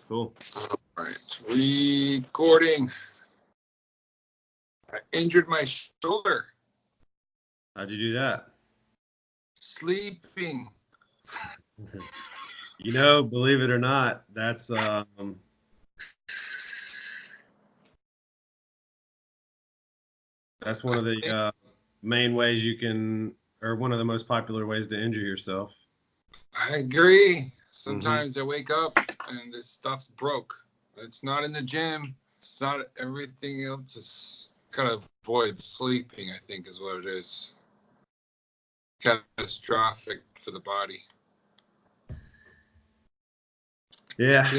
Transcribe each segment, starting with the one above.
Cool. All right, recording. I injured my shoulder. How'd you do that? Sleeping. Believe it or not, that's one of the main ways you can, or one of the most popular ways to injure yourself. I agree. Sometimes I wake up and this stuff's broke. It's not in the gym. It's not everything else. It's gotta avoid sleeping, I think, is what it is. Catastrophic for the body. Yeah.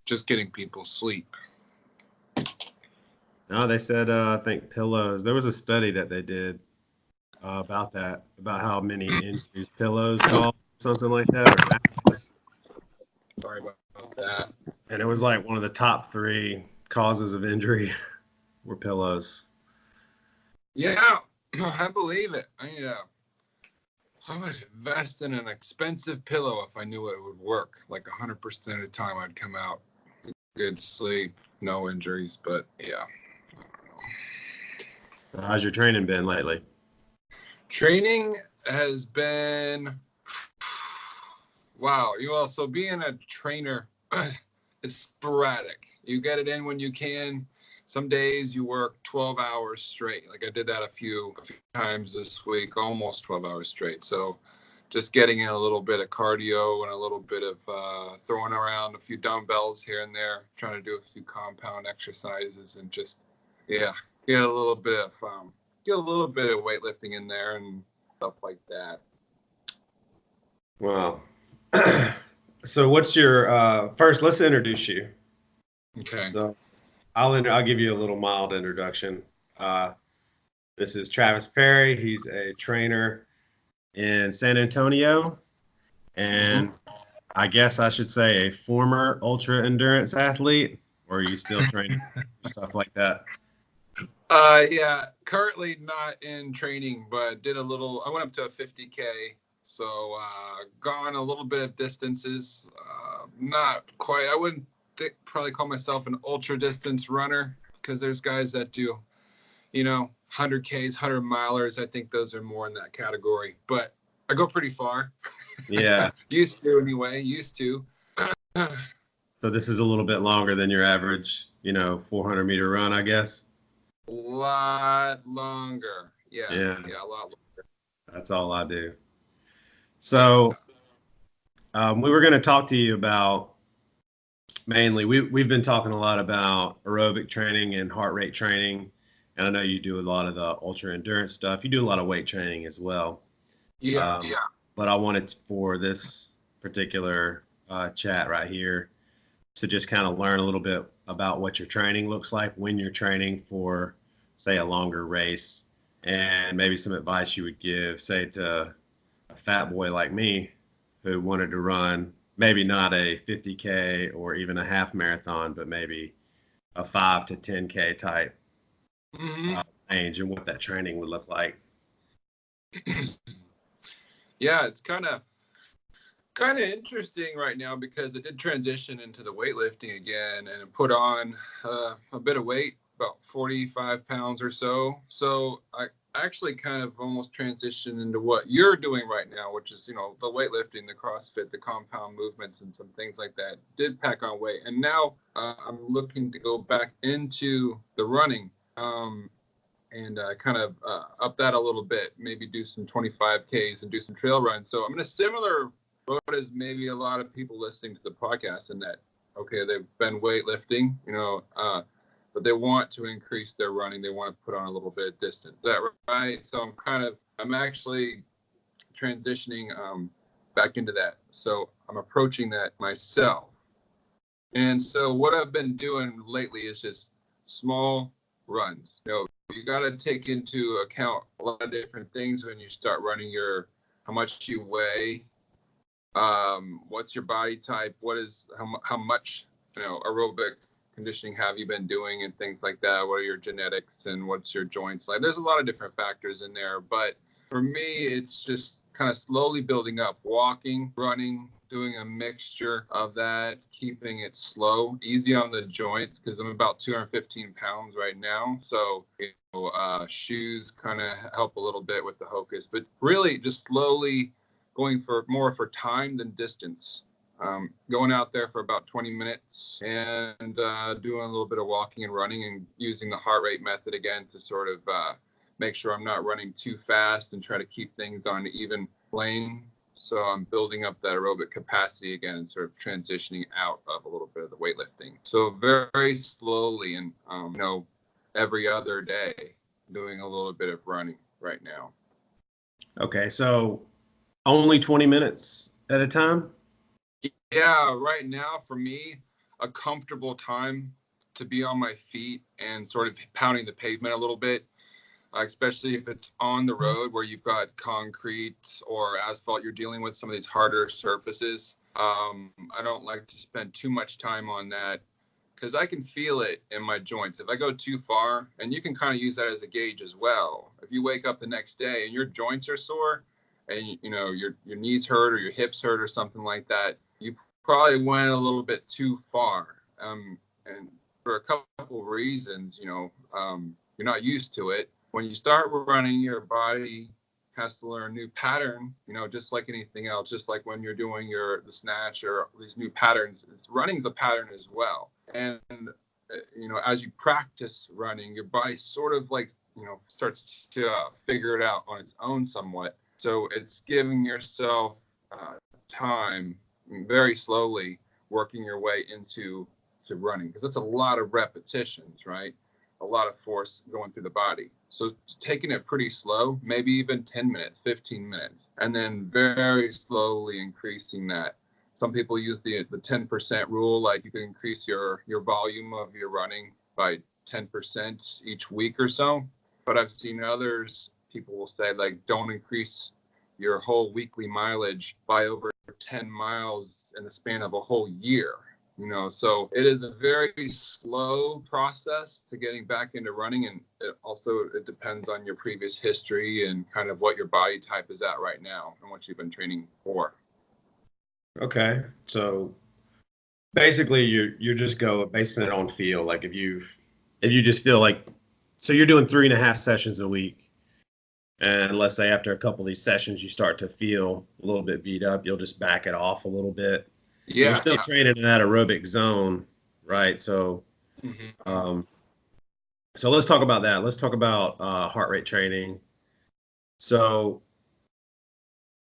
Just getting people sleep. No, they said, I think pillows. There was a study that they did about that, about how many injuries pillows cause, something like that, or mattresses. Sorry about that. And it was like one of the top 3 causes of injury were pillows. Yeah, I believe it. I would invest in an expensive pillow if I knew it would work. Like 100% of the time I'd come out good sleep, no injuries, but yeah. How's your training been lately? Training has been, wow. So being a trainer is sporadic. You get it in when you can. Some days you work 12 hours straight. Like I did that a few times this week, almost 12 hours straight. So just getting in a little bit of cardio and a little bit of throwing around a few dumbbells here and there, trying to do a few compound exercises and just, get a little bit of weightlifting in there and stuff like that. Wow. So what's your first? Let's introduce you. Okay. So I'll give you a little mild introduction. This is Travis Perry. He's a trainer in San Antonio, and I guess I should say a former ultra endurance athlete. Or are you still training stuff like that? Yeah, currently not in training, but I went up to a 50K, so gone a little bit of distances, not quite, I wouldn't probably call myself an ultra distance runner, because there's guys that do, 100Ks, 100 milers, I think those are more in that category, but I go pretty far. Yeah. Used to. So this is a little bit longer than your average, 400 meter run, I guess. A lot longer. Yeah, a lot longer. That's all I do. So we were going to talk to you about, mainly, we've been talking a lot about aerobic training and heart rate training. And I know you do a lot of the ultra endurance stuff. You do a lot of weight training as well. Yeah. But I wanted for this particular chat right here to just kind of learn a little bit about what your training looks like when you're training for, say, a longer race, and maybe some advice you would give, say, to a fat boy like me who wanted to run maybe not a 50K or even a half marathon, but maybe a 5 to 10K type range, and what that training would look like. Yeah, it's kind of interesting right now, because I did transition into the weightlifting again and put on a bit of weight, about 45 pounds or so. So I actually kind of almost transitioned into what you're doing right now, which is, the weightlifting, the CrossFit, the compound movements, and some things like that. Did pack on weight. And now I'm looking to go back into the running and kind of up that a little bit, maybe do some 25Ks and do some trail runs. So I'm in a similar boat as maybe a lot of people listening to the podcast, in that, okay, they've been weightlifting, but they want to increase their running. They want to put on a little bit of distance. Is that right? So I'm actually transitioning back into that. So I'm approaching that myself. And so what I've been doing lately is just small runs. You got to take into account a lot of different things when you start running. How much you weigh, what's your body type, how much aerobic conditioning have you been doing, and things like that. What are your genetics and what's your joints like? There's a lot of different factors in there, but for me, it's just kind of slowly building up, walking, running, doing a mixture of that, keeping it slow, easy on the joints, because I'm about 215 pounds right now. So, shoes kind of help a little bit with the Hocus, but really just slowly going for more for time than distance. Going out there for about 20 minutes and doing a little bit of walking and running and using the heart rate method again to sort of make sure I'm not running too fast and try to keep things on an even plane. So I'm building up that aerobic capacity again and sort of transitioning out of a little bit of the weightlifting. So very, very slowly and, every other day doing a little bit of running right now. Okay, so only 20 minutes at a time? Yeah, right now for me, a comfortable time to be on my feet and sort of pounding the pavement a little bit, especially if it's on the road where you've got concrete or asphalt, you're dealing with some of these harder surfaces. I don't like to spend too much time on that because I can feel it in my joints. If I go too far, and you can kind of use that as a gauge as well. If you wake up the next day and your joints are sore and your knees hurt or your hips hurt or something like that, you probably went a little bit too far. And for a couple of reasons, you're not used to it. When you start running, your body has to learn a new pattern, just like anything else, just like when you're doing the snatch or these new patterns, running's a pattern as well. And, as you practice running, your body sort of starts to figure it out on its own somewhat. So it's giving yourself time, very slowly working your way into running, because it's a lot of repetitions, right? A lot of force going through the body. So taking it pretty slow, maybe even 10 minutes, 15 minutes, and then very slowly increasing that. Some people use the 10% rule, like you can increase your volume of your running by 10% each week or so. But I've seen people will say, don't increase your whole weekly mileage by over 10 miles in the span of a whole year. So it is a very slow process to getting back into running, and it depends on your previous history and kind of what your body type is at right now and what you've been training for. Okay, so basically you're just basing it on feel. Like if you just feel like, so you're doing 3.5 sessions a week, and let's say after a couple of these sessions you start to feel a little bit beat up, you'll just back it off a little bit. Yeah, you're still training in that aerobic zone, right? So, so let's talk about that. Let's talk about heart rate training. So,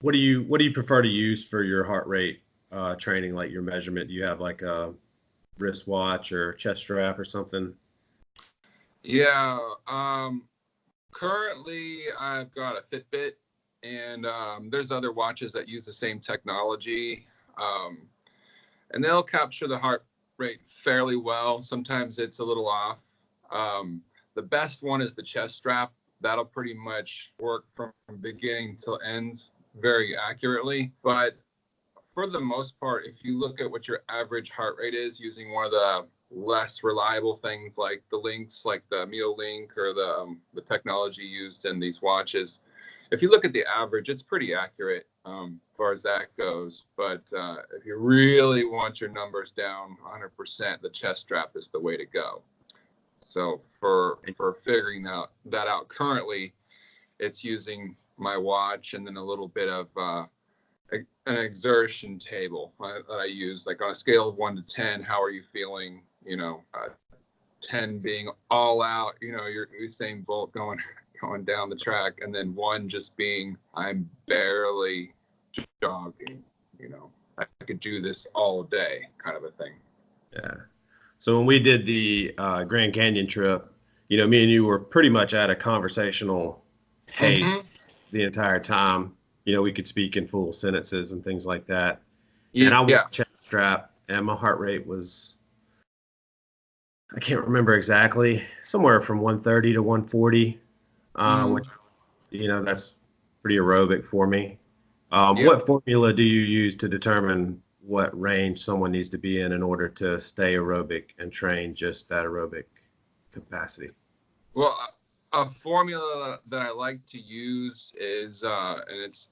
what do you prefer to use for your heart rate training, like your measurement? Do you have like a wristwatch or chest strap or something? Yeah. Currently, I've got a Fitbit, and there's other watches that use the same technology. And they'll capture the heart rate fairly well. Sometimes it's a little off. The best one is the chest strap. That'll pretty much work from beginning till end very accurately. But for the most part, if you look at what your average heart rate is using one of the less reliable things like the links, like the Meolink or the technology used in these watches, if you look at the average, it's pretty accurate as far as that goes. But if you really want your numbers down 100%, the chest strap is the way to go. So for figuring that out currently, it's using my watch and then a little bit of an exertion table that I use, like on a scale of 1 to 10, how are you feeling? 10 being all out, you're Usain Bolt going down the track, and then 1 just being I'm barely jogging. I could do this all day, kind of a thing. Yeah. So when we did the Grand Canyon trip, me and you were pretty much at a conversational pace the entire time. We could speak in full sentences and things like that. Yeah. And I wore a chest strap, and my heart rate was, I can't remember exactly, somewhere from 130 to 140, which, that's pretty aerobic for me. What formula do you use to determine what range someone needs to be in order to stay aerobic and train just that aerobic capacity? Well, A formula that I like to use is, and it's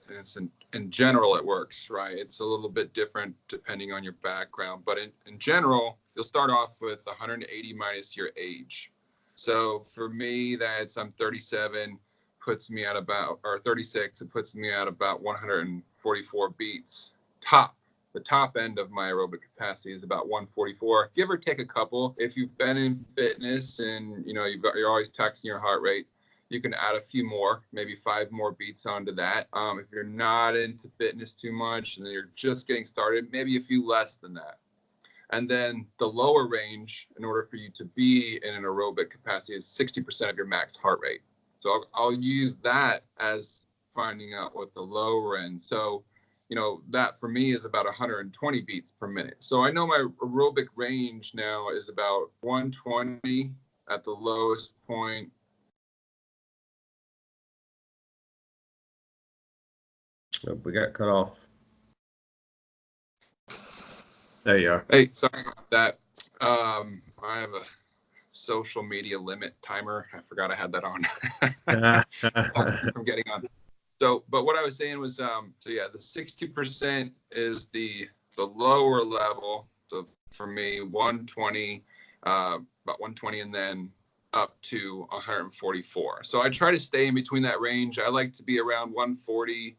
in general it works, right? It's a little bit different depending on your background, but in general, you'll start off with 180 minus your age. So for me, I'm 37, puts me at about, or 36, it puts me at about 144 beats top. The top end of my aerobic capacity is about 144, give or take a couple. If you've been in fitness and you're always taxing your heart rate, you can add a few more, maybe 5 more beats onto that. If you're not into fitness too much and you're just getting started, maybe a few less than that. And then the lower range, in order for you to be in an aerobic capacity, is 60% of your max heart rate. So I'll use that as finding out what the lower end. So that for me is about 120 beats per minute. So I know my aerobic range now is about 120 at the lowest point. Oh, we got cut off. There you are. Hey, sorry about that. I have a social media limit timer. I forgot I had that on. I'm getting on. So, but what I was saying was, the 60% is the lower level. So for me, 120, about 120, and then up to 144. So I try to stay in between that range. I like to be around 140.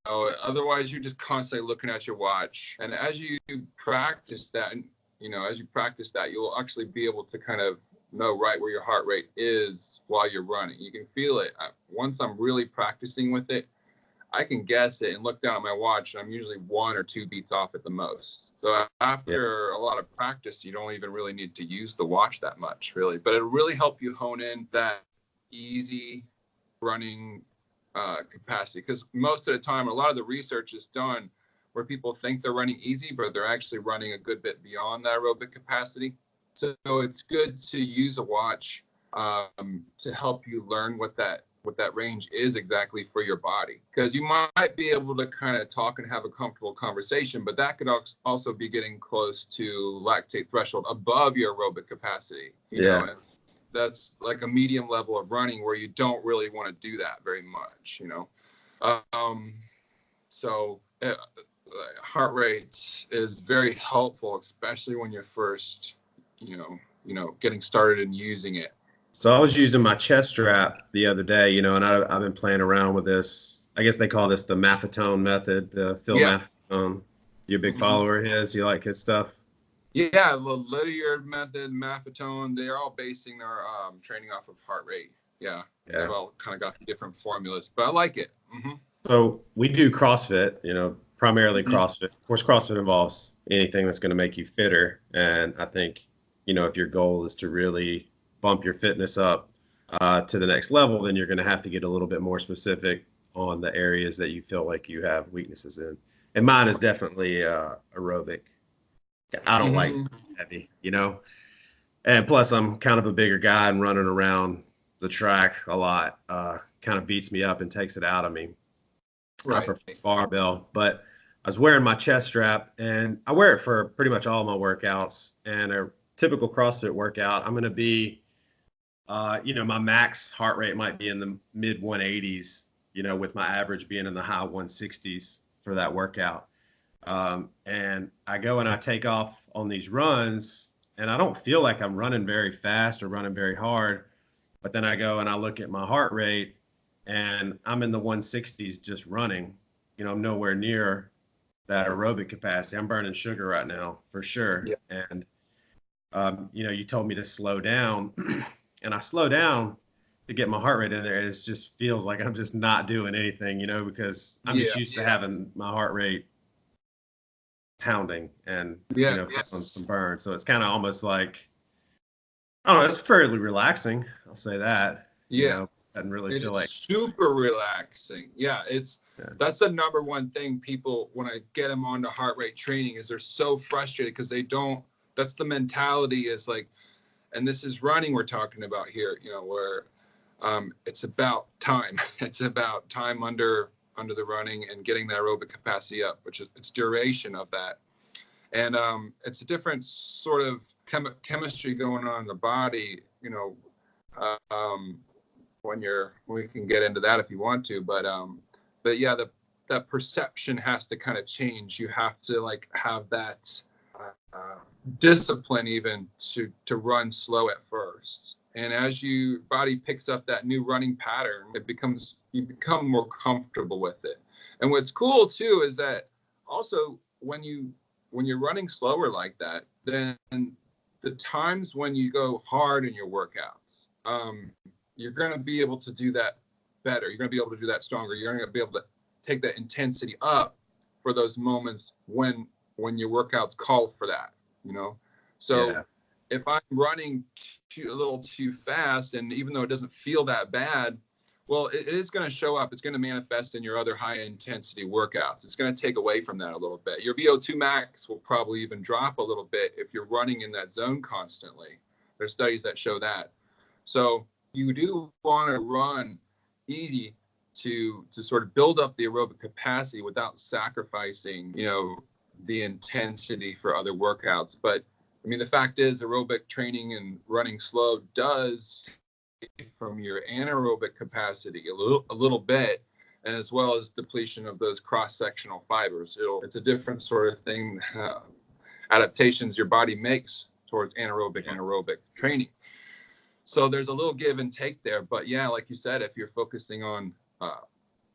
Otherwise you're just constantly looking at your watch. And as you practice that, you'll actually be able to kind of know right where your heart rate is while you're running. You can feel it. Once I'm really practicing with it, I can guess it and look down at my watch, and I'm usually 1 or 2 beats off at the most. So after a lot of practice, you don't even really need to use the watch that much, really. But it'll really help you hone in that easy running capacity. Because most of the time, a lot of the research is done where people think they're running easy, but they're actually running a good bit beyond that aerobic capacity. So it's good to use a watch to help you learn what that range is exactly for your body. Because you might be able to kind of talk and have a comfortable conversation, but that could also be getting close to lactate threshold above your aerobic capacity. You know, and that's like a medium level of running where you don't really want to do that very much, So heart rate is very helpful, especially when you're first getting started and using it. So I was using my chest strap the other day, and I've been playing around with this. I guess they call this the Maffetone method, the Phil Maffetone. You a big follower of his? You like his stuff? Yeah, the Lydiard method, Maffetone, they're all basing their training off of heart rate. Yeah. They've all kind of got different formulas, but I like it. So we do CrossFit, primarily CrossFit. Of course, CrossFit involves anything that's going to make you fitter. And I think, if your goal is to really bump your fitness up to the next level, then you're going to have to get a little bit more specific on the areas that you feel like you have weaknesses in. And mine is definitely aerobic. I don't like heavy, and plus I'm kind of a bigger guy, and running around the track a lot kind of beats me up and takes it out of me. Right. I prefer barbell, but I was wearing my chest strap, and I wear it for pretty much all my workouts. And a typical CrossFit workout, I'm going to be my max heart rate might be in the mid 180s, with my average being in the high 160s for that workout. And I go and I take off on these runs, and I don't feel like I'm running very fast or running very hard. But then I go and I look at my heart rate, and I'm in the 160s just running. I'm nowhere near that aerobic capacity. I'm burning sugar right now for sure. Yeah. And, you told me to slow down. And I slow down to get my heart rate in there. It just feels like I'm just not doing anything, because I'm just used to having my heart rate pounding and, feeling some burn. So it's kind of almost like, I don't know, it's fairly relaxing. I'll say that. Doesn't really feel like super relaxing. That's the number one thing people, when I get them onto heart rate training, is they're so frustrated because that's the mentality is like, and this is running we're talking about here, where it's about time. It's about time under the running and getting that aerobic capacity up, which is its duration of that. And it's a different sort of chemistry going on in the body, we can get into that if you want to, but yeah, that perception has to kind of change. You have to like have that discipline even to run slow at first, and as your body picks up that new running pattern, you become more comfortable with it. And what's cool too is that also when you're running slower like that, then the times when you go hard in your workouts, you're going to be able to do that better. You're going to be able to do that stronger. You're going to be able to take that intensity up for those moments when your workouts call for that, So Yeah. if I'm running a little too fast, and even though it doesn't feel that bad, well, it is going to show up. It's going to manifest in your other high intensity workouts. It's going to take away from that a little bit. Your VO2 max will probably even drop a little bit if you're running in that zone constantly. There's studies that show that. So you do want to run easy to sort of build up the aerobic capacity without sacrificing, the intensity for other workouts. But I mean, the fact is aerobic training and running slow does from your anaerobic capacity a little bit, and as well as depletion of those cross-sectional fibers. It's a different sort of thing, adaptations your body makes towards anaerobic and aerobic training. So there's a little give and take there. But yeah, like you said, if you're focusing on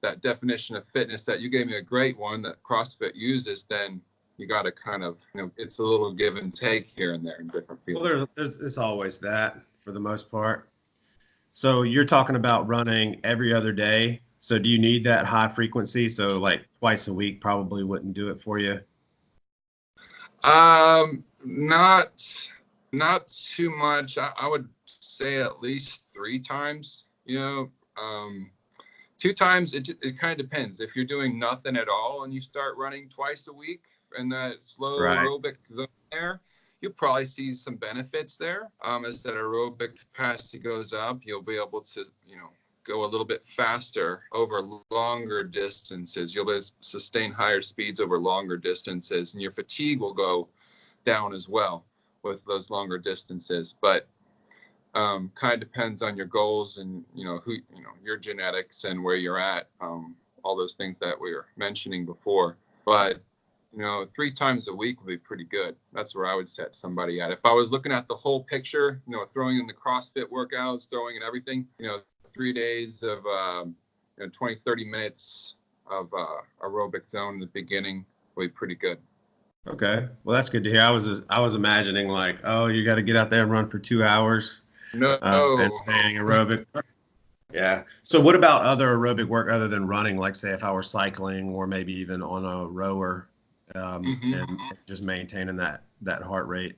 that definition of fitness that you gave me a great one that CrossFit uses, then you got to kind of, it's a little give and take here and there in different fields. Well, it's always that for the most part. So you're talking about running every other day. So do you need that high frequency? So like twice a week probably wouldn't do it for you. Not too much. I would say at least 3 times. 2 times, it kind of depends. If you're doing nothing at all and you start running twice a week in that slow aerobic zone there, you'll probably see some benefits there. As that aerobic capacity goes up, you'll be able to, go a little bit faster over longer distances. You'll be able to sustain higher speeds over longer distances, and your fatigue will go down as well with those longer distances. But kind of depends on your goals and, your genetics and where you're at, all those things that we were mentioning before. But 3 times a week would be pretty good. That's where I would set somebody at. If I was looking at the whole picture, throwing in the CrossFit workouts, throwing in everything, 3 days of 20, 30 minutes of aerobic zone in the beginning would be pretty good. Okay. Well, that's good to hear. I was imagining like, oh, you got to get out there and run for 2 hours. No. And staying aerobic. Yeah. So what about other aerobic work other than running? Like say if I were cycling or maybe even on a rower, and just maintaining that heart rate.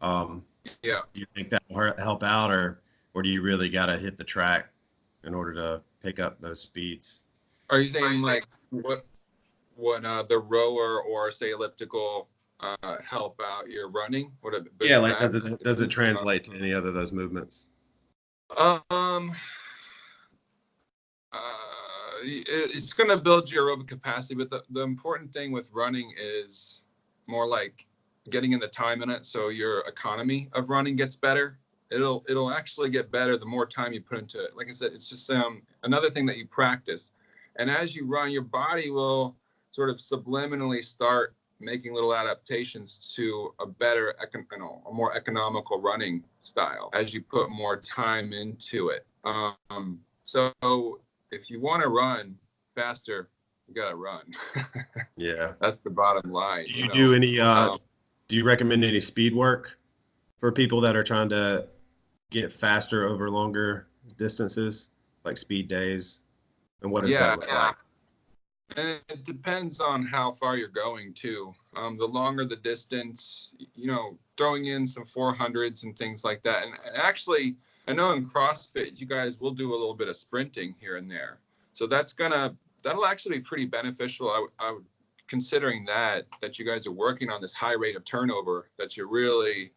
Do you think that will help out, or do you really got to hit the track in order to pick up those speeds? Are you saying like what the rower or say elliptical help out your running? Yeah, like does it translate to any other of those movements? It's going to build your aerobic capacity, but the important thing with running is more like getting in the time in it, so your economy of running gets better. It'll actually get better the more time you put into it. Like I said, it's just another thing that you practice, and as you run, your body will sort of subliminally start making little adaptations to a better, a more economical running style as you put more time into it. So if you want to run faster, you got to run. Yeah. That's the bottom line. Do you do any, do you recommend any speed work for people that are trying to get faster over longer distances, like speed days? And what does that look like? And it depends on how far you're going too. The longer the distance, throwing in some 400s and things like that. And actually, I know in CrossFit, you guys will do a little bit of sprinting here and there. So that'll actually be pretty beneficial. I would, considering that you guys are working on this high rate of turnover, that you're really,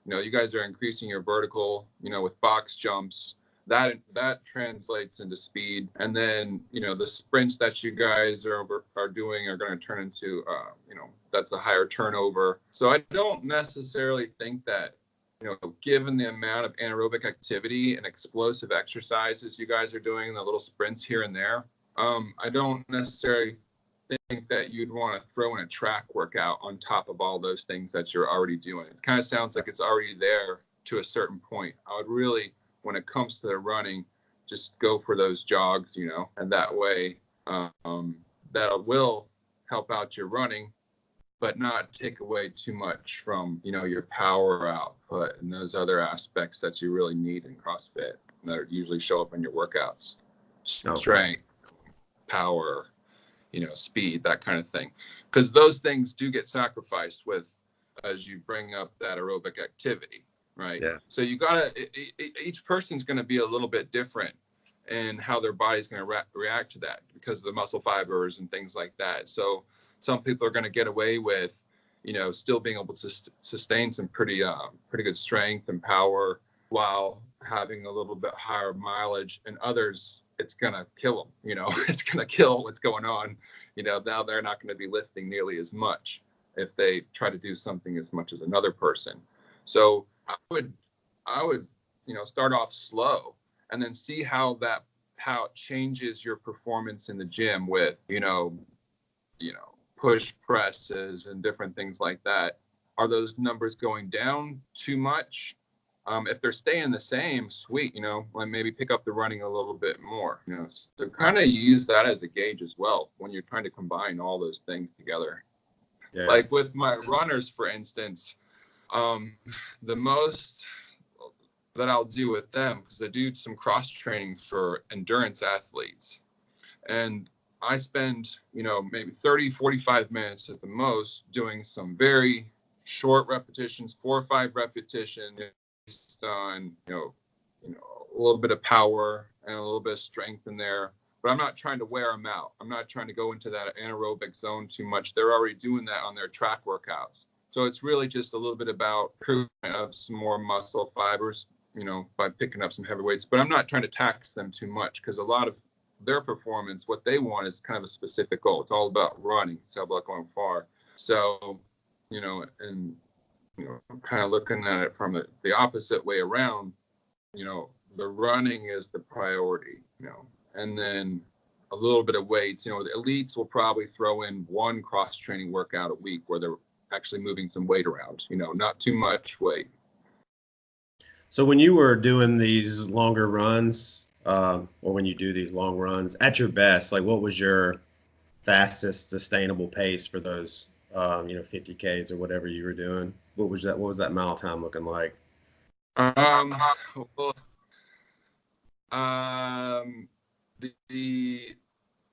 you guys are increasing your vertical, with box jumps. That translates into speed, and then the sprints that you guys are doing are going to turn into that's a higher turnover. So I don't necessarily think that given the amount of anaerobic activity and explosive exercises you guys are doing, the little sprints here and there, I don't necessarily think that you'd want to throw in a track workout on top of all those things that you're already doing. It kind of sounds like it's already there to a certain point. I would really, when it comes to the running, just go for those jogs, and that way that will help out your running, but not take away too much from, your power output and those other aspects that you really need in CrossFit that usually show up in your workouts. Strength, power, speed, that kind of thing. Because those things do get sacrificed as you bring up that aerobic activity, right? Yeah. So each person's going to be a little bit different in how their body's going to react to that because of the muscle fibers and things like that. So some people are going to get away with, still being able to sustain some pretty good strength and power while having a little bit higher mileage, and others, it's going to kill them. It's going to kill what's going on. Now they're not going to be lifting nearly as much if they try to do something as much as another person. So I would, start off slow and then see how it changes your performance in the gym with, push presses and different things like that. Are those numbers going down too much? If they're staying the same, sweet, like maybe pick up the running a little bit more, so kind of use that as a gauge as well when you're trying to combine all those things together. Yeah. Like with my runners, for instance, the most that I'll do with them, because I do some cross training for endurance athletes, and I spend, maybe 30, 45 minutes at the most doing some very short repetitions, 4 or 5 repetitions, based on, a little bit of power and a little bit of strength in there. But I'm not trying to wear them out. I'm not trying to go into that anaerobic zone too much. They're already doing that on their track workouts. So it's really just a little bit about improvement of some more muscle fibers, by picking up some heavy weights. But I'm not trying to tax them too much, because a lot of their performance, what they want is kind of a specific goal. It's all about running. It's all about going far. So, I'm kind of looking at it from the opposite way around. The running is the priority, and then a little bit of weights. The elites will probably throw in 1 cross training workout a week where they're actually moving some weight around, not too much weight. So when you were doing these longer runs, or when you do these long runs at your best, like what was your fastest sustainable pace for those, 50Ks or whatever you were doing? What was that mile time looking like? The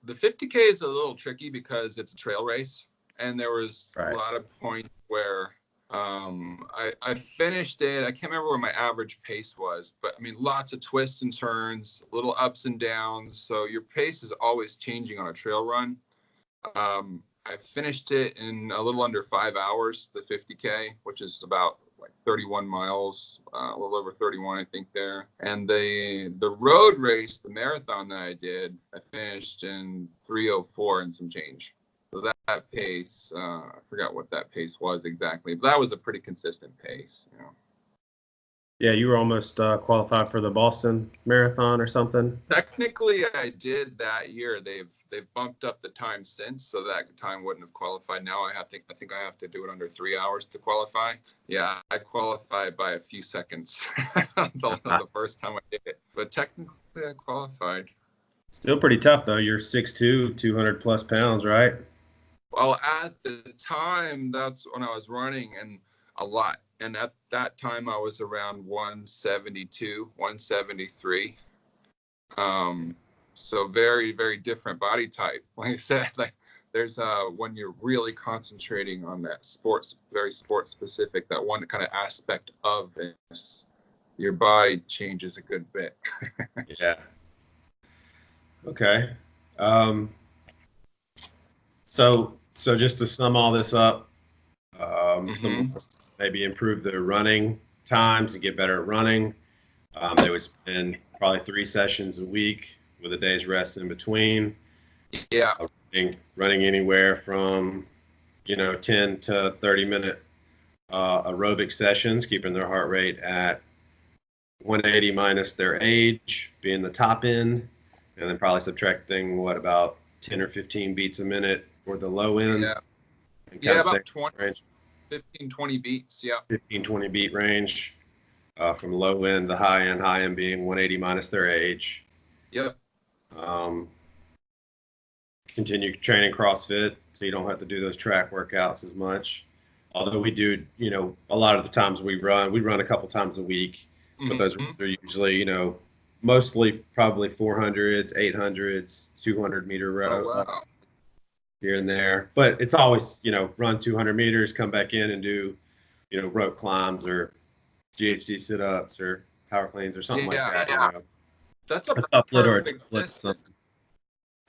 50K is a little tricky because it's a trail race, and there was a lot of points where I finished it. I can't remember where my average pace was, but I mean, lots of twists and turns, little ups and downs. So your pace is always changing on a trail run. I finished it in a little under 5 hours, the 50K, which is about like 31 miles, a little over 31, I think there. And the road race, the marathon that I did, I finished in 3:04 and some change. So that pace, I forgot what that pace was exactly, but that was a pretty consistent pace. Yeah, you were almost qualified for the Boston Marathon or something. Technically, I did that year. They've bumped up the time since, so that time wouldn't have qualified. Now I think I have to do it under 3 hours to qualify. Yeah, I qualified by a few seconds the first time I did it, but technically I qualified. Still pretty tough though. You're 6'2", 200 plus pounds, right? Well, at the time, that's when I was running, and a lot. And at that time, I was around 172, 173. So very, very different body type. Like I said, there's when you're really concentrating on that very sports specific, that one kind of aspect of it, your body changes a good bit. Yeah. Okay. So just to sum all this up, some maybe improve their running times and get better at running. They would spend probably 3 sessions a week with a day's rest in between. Yeah. Running anywhere from 10 to 30 minute aerobic sessions, keeping their heart rate at 180 minus their age, being the top end, and then probably subtracting about 10 or 15 beats a minute for the low end. Yeah. And Yeah, stay about 20, range, 15, 20 beats. Yeah. 15, 20 beat range from low end to high end being 180 minus their age. Yep. Continue training CrossFit so you don't have to do those track workouts as much. Although we do, a lot of the times we run a couple times a week, but those are usually, mostly probably 400s, 800s, 200 meter row here and there. But it's always, run 200 meters, come back in and do, rope climbs or GHD sit-ups or power cleans or something like that. Yeah. That's a couplet or a perfect triplet, something.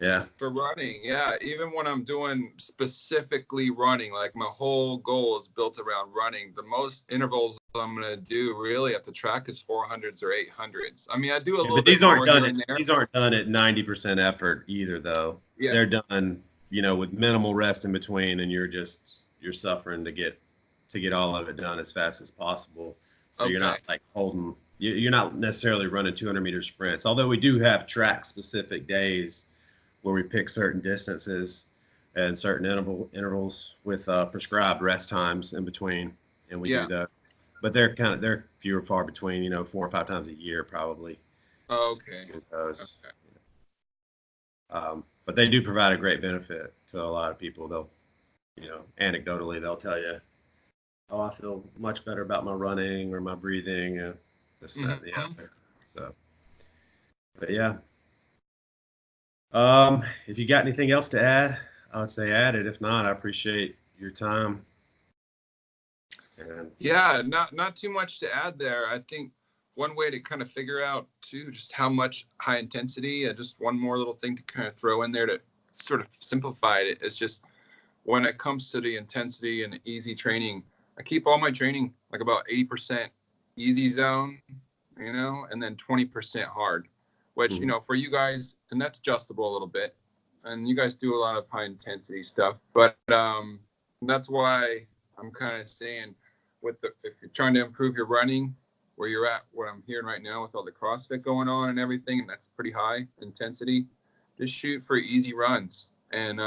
Yeah. For running, yeah. Even when I'm doing specifically running, like my whole goal is built around running. The most intervals I'm gonna do really at the track is 400s or 800s. I mean, I do a little bit more here and there. These aren't done at 90% effort either, though. Yeah. They're done, with minimal rest in between, and you're suffering to get all of it done as fast as possible. So you're not like you're not necessarily running 200 meter sprints. Although we do have track specific days where we pick certain distances and certain intervals with prescribed rest times in between, and we do that. But they're few or far between, 4 or 5 times a year probably. Okay. But they do provide a great benefit to a lot of people. They'll, anecdotally, they'll tell you, oh, I feel much better about my running or my breathing, this, that, and the other. So, but yeah. If you got anything else to add, I would say add it. If not, I appreciate your time. Yeah, not too much to add there. I think one way to kind of figure out too just how much high intensity, just one more little thing to kind of throw in there to sort of simplify it is just when it comes to the intensity and easy training, I keep all my training like about 80% easy zone, and then 20% hard. Which, for you guys, and that's adjustable a little bit, and you guys do a lot of high intensity stuff, but that's why I'm kind of saying if you're trying to improve your running, where you're at, what I'm hearing right now with all the CrossFit going on and everything, and that's pretty high intensity, just shoot for easy runs. And,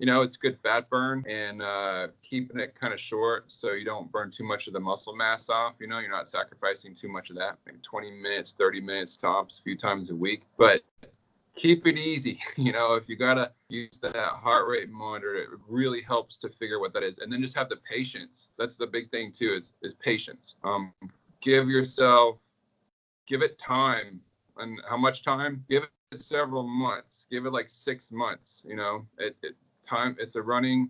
it's good fat burn and keeping it kind of short so you don't burn too much of the muscle mass off. You're not sacrificing too much of that, maybe 20 minutes, 30 minutes tops a few times a week. But keep it easy. If you got to use that heart rate monitor, it really helps to figure what that is. And then just have the patience. That's the big thing, too, is patience. Give it time. And how much time? Give it several months. Give it like 6 months. It's a running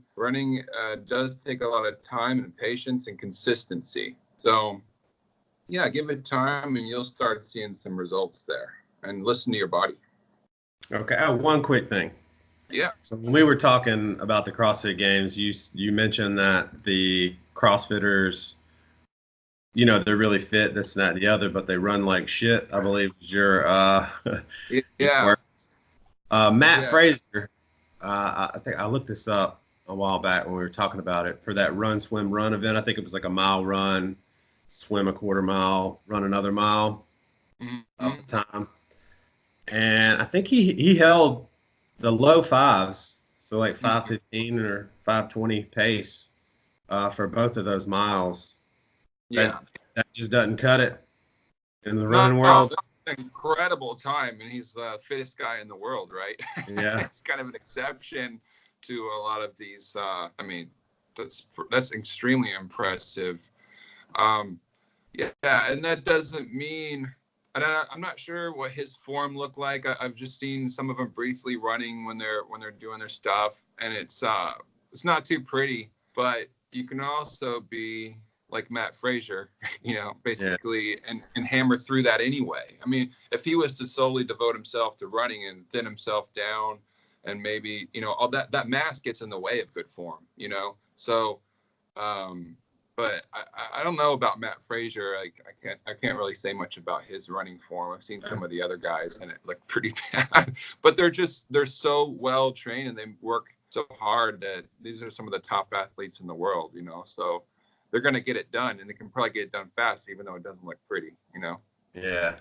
does take a lot of time and patience and consistency. So yeah, give it time and you'll start seeing some results there, and listen to your body. Okay, one quick thing. Yeah. So when we were talking about the CrossFit Games, you mentioned that the CrossFitters, they're really fit, this and that and the other, but they run like shit, I believe is your Matt Fraser. I think I looked this up a while back when we were talking about it for that run, swim, run event. I think it was like a mile run, swim a quarter mile, run another mile of the time. And I think he held the low fives, so like 5:15 or 5:20 pace for both of those miles. Yeah. That just doesn't cut it in the running world. Incredible time, and he's the fittest guy in the world, right? Yeah. It's kind of an exception to a lot of these. That's extremely impressive. And that doesn't mean, and I'm not sure what his form looked like. I've just seen some of them briefly running when they're doing their stuff, and it's not too pretty. But you can also be like Matt Fraser, basically, and hammer through that anyway. I mean, if he was to solely devote himself to running and thin himself down, and maybe, all that mass gets in the way of good form, So, but I don't know about Matt Fraser. I can't really say much about his running form. I've seen some of the other guys, and it looked pretty bad. But they're so well trained and they work so hard that these are some of the top athletes in the world, So they're going to get it done, and they can probably get it done fast, even though it doesn't look pretty, Yeah.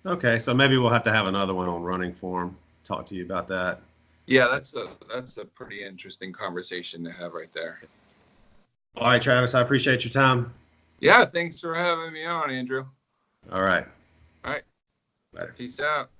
Okay, so maybe we'll have to have another one on running form. Talk to you about that. Yeah, that's a pretty interesting conversation to have right there. All right, Travis, I appreciate your time. Yeah, thanks for having me on, Andrew. All right. All right. Later. Peace out.